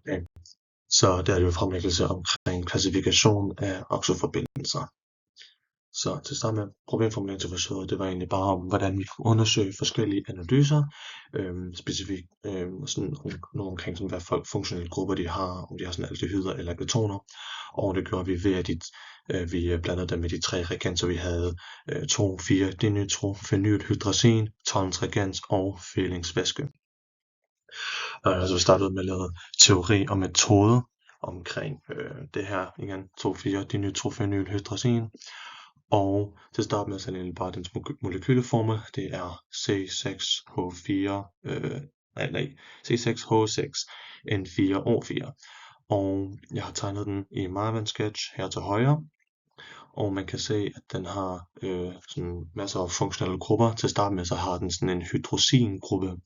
Okay. Så der er det jo fremlæggelse omkring klassifikation af oxoforbindelser. Så til at starte med problemformuleringen til forsøget, det var egentlig bare om, hvordan vi kunne undersøge forskellige analyser, specifikt sådan nogle omkring sådan, hvad funktionelle grupper de har, om de har sådan aldehyder eller ketoner, og det gjorde vi ved, at vi blandede dem med de 3 reagenser, vi havde 2,4-dinitrophenylhydrazin, tonsreagens og fælingsvæske. Så vi startede med at lave teori og metode omkring det her, igen 2,4-dinitrophenylhydrazin. Og til at starte med, så er det bare dens molekyleformel. Det er C6H6N4O4. Og jeg har tegnet den i Marvin sketch her til højre. Og man kan se, at den har sådan masser af funktionelle grupper. Til at starte med, så har den sådan en hydrosingruppe,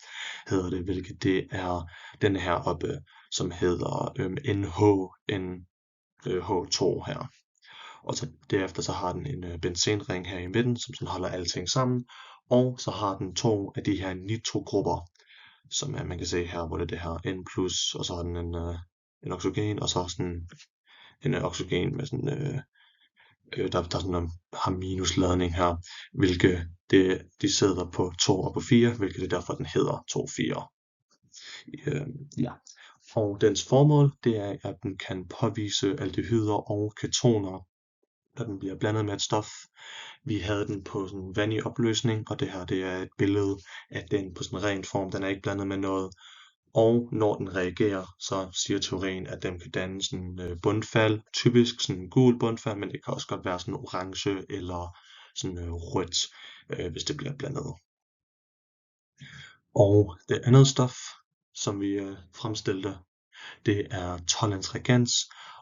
hedder det, hvilket det er den her oppe, som hedder NH2 her. Og så derefter så har den en benzenring her i midten, som sådan holder alting sammen. Og så har den 2 af de her nitrogrupper, som man kan se her, hvor det er det her N+, og så har den en oxygen, og så sådan en oxygen med sådan, der sådan har minusladning her, hvilket de sidder på 2 og på 4, hvilket det er derfor, den hedder 2,4. Ja. Og dens formål, det er, at den kan påvise aldehyder og ketoner, når den bliver blandet med et stof. Vi havde den på sådan en vandig opløsning, og det her det er et billede af den på sådan en ren form. Den er ikke blandet med noget. Og når den reagerer, så siger teorien, at den kan danne sådan bundfald, typisk sådan en gul bundfald, men det kan også godt være sådan orange eller sådan rødt, hvis det bliver blandet. Og det andet stof, som vi fremstillede, det er Tollens reagens,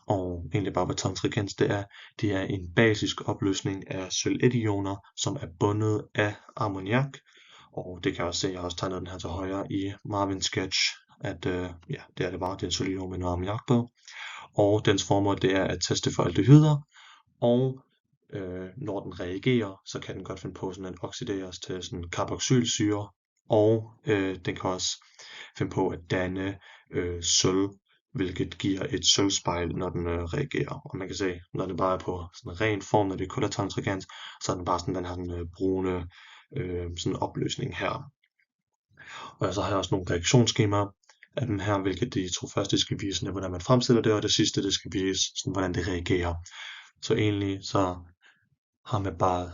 og egentlig bare hvad Tollens reagens det er en basisk opløsning af sølv-1-ioner, som er bundet af ammoniak. Og det kan jeg også se, jeg har også tegnet den her til højre i Marvin sketch, at ja, det er det bare, det er en sølv-ion med noget ammoniak på. Og dens formål det er at teste for aldehyder, og når den reagerer, så kan den godt finde på sådan at oxideres til sådan carboxylsyre, og den kan også finde på at danne sølv, hvilket giver et sølvspejl, når den reagerer. Og man kan se, når den bare er på sådan en ren form, når det er kun er Tollens reagens, så er den bare sådan den her sådan, brune sådan opløsning her. Og så har jeg også nogle reaktionsskemaer af dem her, hvilket de 2 første skal vise, sådan, hvordan man fremstiller det, og det sidste det skal vise, sådan, hvordan det reagerer. Så egentlig så har man bare,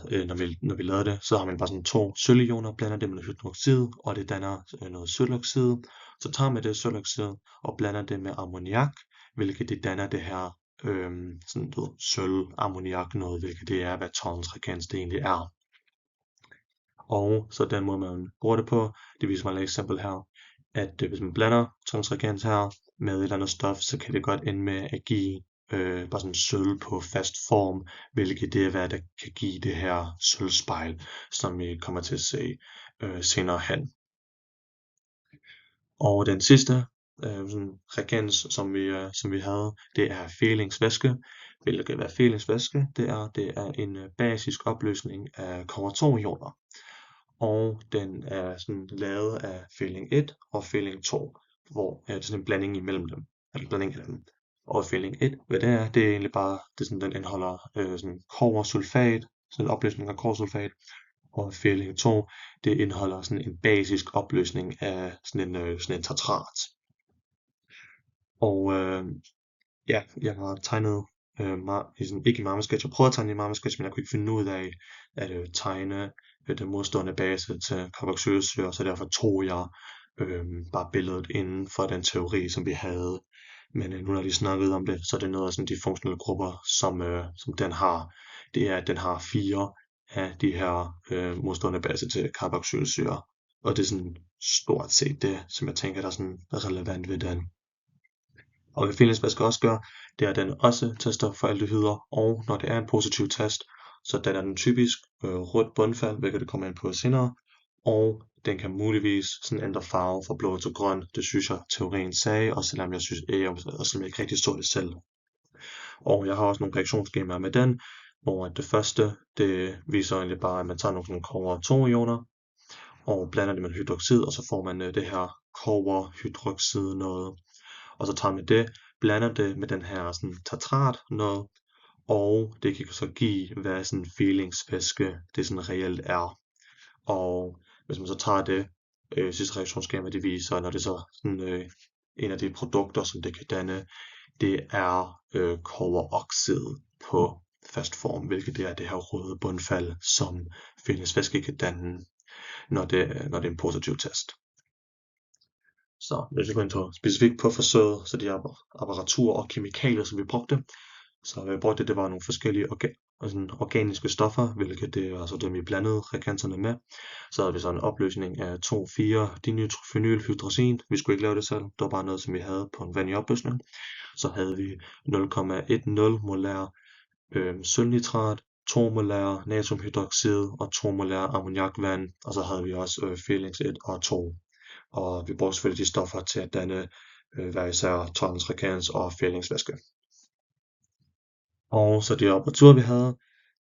når vi lavede det, så har man bare sådan 2 sølv-ioner, blander det med hydroxid, og det danner noget sølvoxid. Så tager man det sølvoxid og blander det med ammoniak, hvilket det danner det her sådan sølv-ammoniak noget, hvilket det er, hvad Tollens reagens det egentlig er. Og så den måde man bruger det på, det viser mig et eksempel her, at hvis man blander Tollens reagens her med et eller andet stof, så kan det godt ende med at give bare sådan sølv på fast form, hvilket det er, hvad der kan give det her sølvspejl, som vi kommer til at se senere hen. Og den sidste sådan reagens, som vi havde, det er fælingsvæske. Hvilket hvad fælingsvæske det er en basisk opløsning af kobber-2-ioner. Og den er sådan lavet af fæling 1 og fæling 2, hvor det er sådan en blanding imellem dem, eller blanding af dem. Og fæling 1, hvad det er egentlig bare, det er sådan, den indeholder sådan kobbersulfat, sådan en opløsning af kobbersulfat, og fæling 2, det indeholder sådan en basisk opløsning af sådan en tartrat. Og ja, jeg har tegnet ikke i Marvin sketch, jeg prøvede at tegne i Marvin sketch, men jeg kunne ikke finde ud af at tegne den modstående base til carboxylsyre, så derfor tog jeg bare billedet inden for den teori, som vi havde. Men nu når vi snakkede om det, så er det noget af sådan de funktionelle grupper, som den har. Det er, at den har 4 af de her modstående base til carboxylsyre. Og det er sådan stort set det, som jeg tænker, der er sådan relevant ved den. Og hvad fælingsvæske også gør, det er, at den også tester for aldehyder, og når det er en positiv test, så danner den typisk rødt bundfald, hvilket det kommer ind på senere, og den kan muligvis sådan ændre farve fra blå til grøn. Det synes jeg teorien sagde, og selvom jeg ikke rigtig så det selv. Og jeg har også nogle reaktionsskemaer med den, hvor det første, det viser egentlig bare, at man tager nogle kobber-2-ioner, og blander det med hydroxid, og så får man det her kobberhydroxid noget. og så tager man det, blander det med den her sådan tartrat noget, og det kan så give, hvad sådan felingsvæske det sådan reelt er. Og hvis man så tager det, sidste reaktionsskema det viser, når det så sådan, en af de produkter, som det kan danne, det er kobberoxid på fast form, hvilket det er det her røde bundfald, som felingsvæske kan danne, når det er en positiv test. Så hvis vi går ind på specifikt på forsøget, så de apparatur og kemikalier, som vi brugte, så vi brugte det var nogle forskellige organiske stoffer, hvilket det er altså dem vi blandede reagenserne med. Så havde vi så en opløsning af 2,4-dinitrophenylhydrazin. Vi skulle ikke lave det selv, det var bare noget, som vi havde på en vanlig opløsning. Så havde vi 0,10 molær sølvnitrat, 2 molær natriumhydroxid og 2 molær ammoniakvand, og så havde vi også Felix 1 og 2. Og vi brugte selvfølgelig de stoffer til at danne hver især tolerancereagens og fældningsvæske. Og så de apparaturer vi havde,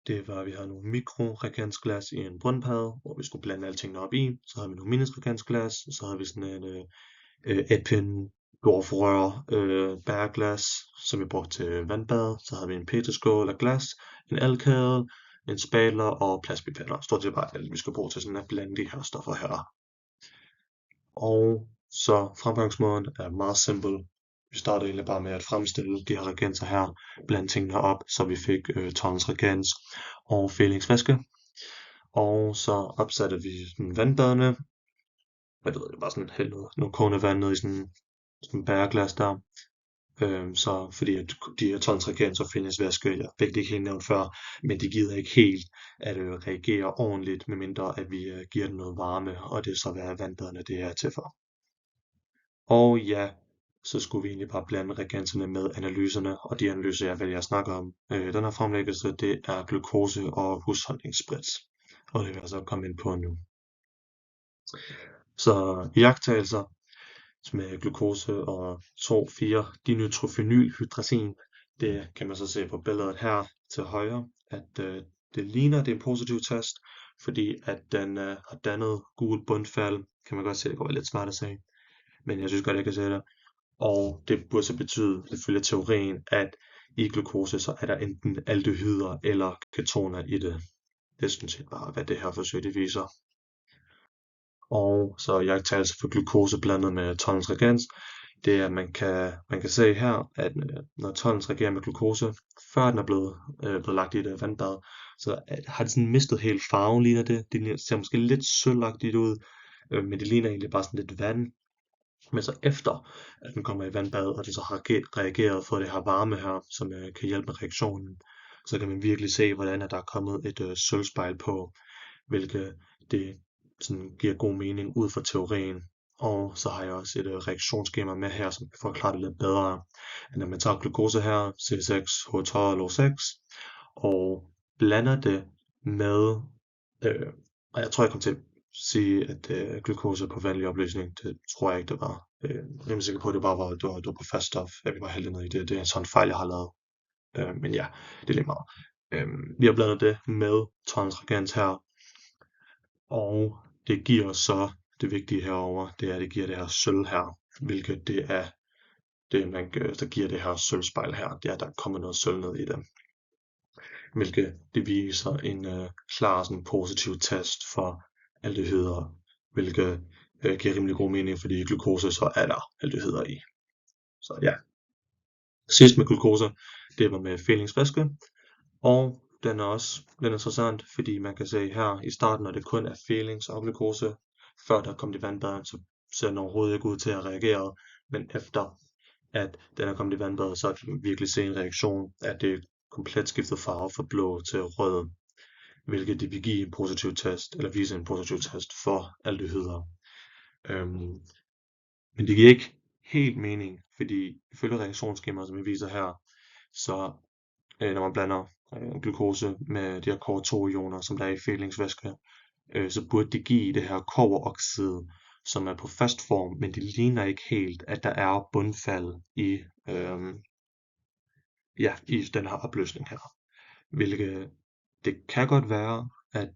det var, at vi havde nogle mikroreagensglas i en brøndpade, hvor vi skulle blande alting op i. Så havde vi nogle minisreagensglas, så havde vi sådan en etpinde dwarfrør bæreglas, som vi brugte til vandbad. Så havde vi en petriskål af glas, en alkade, en spaler og plastpipetter. Stort set bare alt, vi skulle bruge til sådan at blande de her stoffer her. Og så fremgangsmåden er meget simpel. Vi startede egentlig bare med at fremstille de her reagenser her, blande tingene op, så vi fik tolerancereagens og fældningsvæske. Og så opsatte vi sådan vandbadene. Det var sådan helt noget kogende vand ned i sådan en bæreglas der. Så fordi at de her tolerancereagens og fældningsvæske, jeg fik det ikke helt nævnt før, men de gider ikke helt at reagere ordentligt, medmindre at vi giver den noget varme, og det er så hvad vandbadene det er til for. Og ja, så skulle vi egentlig bare blande reagenserne med analyserne, og de analyser, jeg vælger at snakke om den her fremlæggelse, det er glukose og husholdningssprit. Og det vil jeg så komme ind på nu. Så iagttagelser med glukose og 2,4-dinitrophenylhydrazin, det kan man så se på billedet her til højre, at det ligner, det er en positiv test, fordi at den har dannet gult bundfald. Kan man godt se, det går lidt svært at se, men jeg synes godt, jeg kan se det. Og det burde så betyde, ifølge teorien, at i glukose så er der enten aldehyder eller ketoner i det. Det er sådan set bare, hvad det her forsøg det viser. Og så iagttagelse for glukose blandet med tolerancereagens, det er, at man kan se her, at når tolerance reagerer med glukose, før den er blevet lagt i det vandbad, så har det sådan mistet helt farven, ligner det. Det ser måske lidt sølvagtigt ud, men det ligner egentlig bare sådan lidt vand. Men så efter at den kommer i vandbad, og det så har reageret for det her varme her, som kan hjælpe med reaktionen, så kan man virkelig se, hvordan der er kommet et sølvspejl på, hvilket det sådan giver god mening ud fra teorien. Og så har jeg også et reaktionsskema med her, som kan forklare det lidt bedre. Når man tager glukose her, C6H12O6, og blander det med, og jeg tror jeg kom til at sige, at glukose på vanlig opløsning, det tror jeg ikke det var. Jeg er rimelig sikker på, at det bare var, det var på fast stof, at vi var heldige ned i det. Det er en sådan fejl, jeg har lavet. Men ja, det er lige meget. Vi har blandet det med tolerancereagens her, og det giver så det vigtige herover, det er, at det giver det her sølv her, hvilket det er det, der giver det her sølvspejl her, det er, at der kommer noget sølv ned i det. Hvilket det viser en klar sådan positiv test for aldehyder, hvilket giver rimelig god mening, fordi i glukose så er der aldehyder i. Så ja. Sidst med glukose, det var med fældningsvæske, og den er også lidt interessant, fordi man kan se her i starten, når det kun er fælings og glukose, før der kom i vandbadet, så ser den overhovedet ikke ud til at reagere, men efter at den er kommet i vandbadet, så kan man virkelig se en reaktion, at det komplet skiftet farve fra blå til rød, hvilket det vil give en positiv test, eller vise en positiv test for aldehyder. Men det giver ikke helt mening, fordi ifølge reaktionsskemaet, som vi viser her, så når man blander glukose med de her kobber-2-ioner, som der er i fældningsvæske, så burde det give det her kobberoxid, som er på fast form, men det ligner ikke helt, at der er bundfald i den her opløsning her. Hvilket det kan godt være, at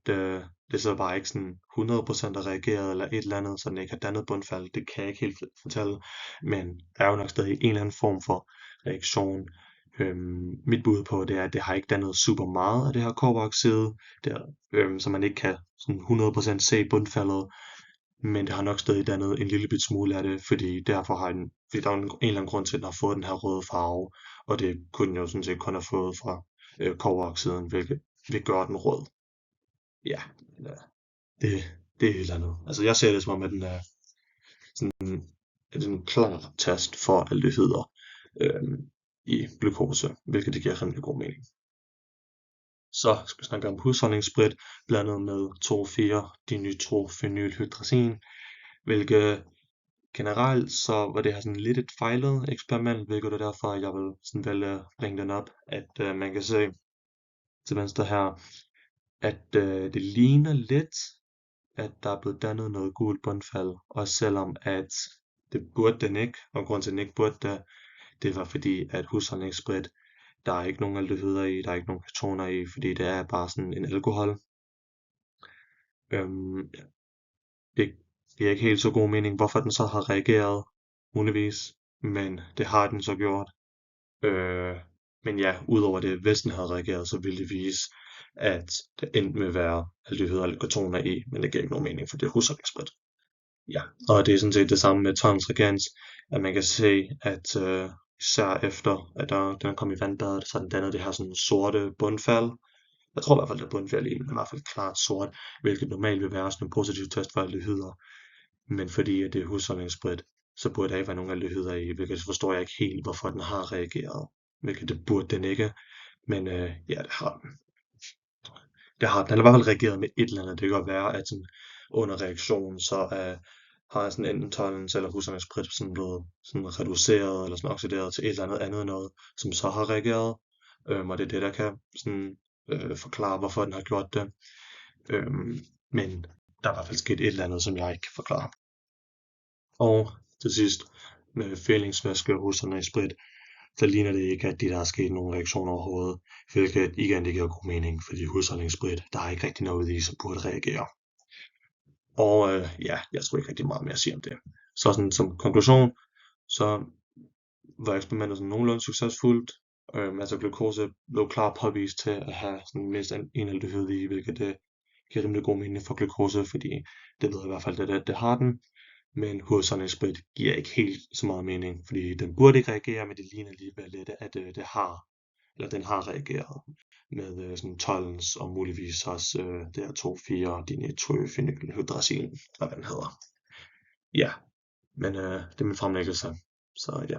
det så bare ikke sådan 100% er reageret eller et eller andet, så den ikke har dannet bundfald. Det kan jeg ikke helt fortælle, men der er jo nok stadig en eller anden form for reaktion. Mit bud på det er, at det har ikke dannet super meget af det her kobberoxide, så man ikke kan sådan 100% se bundfaldet, men det har nok stadig dannet en lille bit smule af det, fordi fordi der er en eller anden grund til, at den har fået den her røde farve, og det kunne den jo sådan set kun have fået fra kobberoxiden, hvilket vil gøre den rød. Ja, det er et eller andet. Altså jeg ser det som om, at den er en klar test for aldehyder i glukose, hvilket det giver rimelig god mening. Så skal vi snakke om husholdningssprit blandet med 2,4-dinitrofenylhydrazin, hvilket generelt så var det her sådan lidt et fejlet eksperiment, hvilket er derfor, jeg vil sådan vælge at bringe den op, at man kan se til venstre her, at det ligner lidt, at der er blevet dannet noget gult bundfald, og selvom at det burde den ikke, og grund til at den ikke burde det var fordi, at husholdningssprit, der er ikke nogen aldehyder i, der er ikke nogen ketoner i, fordi det er bare sådan en alkohol. Ja, det giver ikke helt så god mening, hvorfor den så har reageret, muligvis, men det har den så gjort. Men ja, udover det, hvis den havde reageret, så ville det vise, at det enten vil være aldehyder eller ketoner i, men det giver ikke nogen mening, for det er husholdningssprit. Ja, og det er sådan set det samme med Tons regens, at man kan se, at især efter, at den er kommet i vandbadet, så har den dannet det her sådan sorte bundfald. Jeg tror i hvert fald, det er bundfald i, men det er i hvert fald klart sort, hvilket normalt vil være sådan en positiv test for aldehyder. Men fordi at det er husholdningssprit, så burde der ikke være nogen aldehyder i, hvilket forstår jeg ikke helt, hvorfor den har reageret. Hvilket det burde den ikke, men ja, det har den. Den har i hvert fald reageret med et eller andet. Det kan godt være, at sådan, under reaktionen, så har sådan enten tolerance eller husholdningssprit sådan blevet sådan reduceret eller sådan oxideret til et eller andet noget, som så har reageret. Og det er det, der kan sådan, forklare, hvorfor den har gjort det. Men der er i hvert fald sket et eller andet, som jeg ikke kan forklare. Og til sidst, med fælingsvæske og husholdningssprit, så ligner det ikke, at der er sket nogen reaktioner overhovedet, hvilket igen det giver god mening, fordi husholdningssprit, der er ikke rigtig noget i, som burde reagere. Og ja, jeg tror ikke rigtig meget mere at sige om det. Så sådan som konklusion, så var eksperimentet sådan nogenlunde succesfuldt. Altså glukose blev klart påvist til at have sådan mindst en aldehyd i, hvilket det giver rimelig god mening for glukose, fordi det ved jeg i hvert fald, at det har den. Men husholdningssprit giver ikke helt så meget mening, fordi den burde ikke reagere, men det ligner alligevel lidt, at den har reageret med sådan tolerance og muligvis også det her 2,4-dinitrofenylhydrazin, hvad den hedder. Ja, men det er min fremlæggelse, så ja.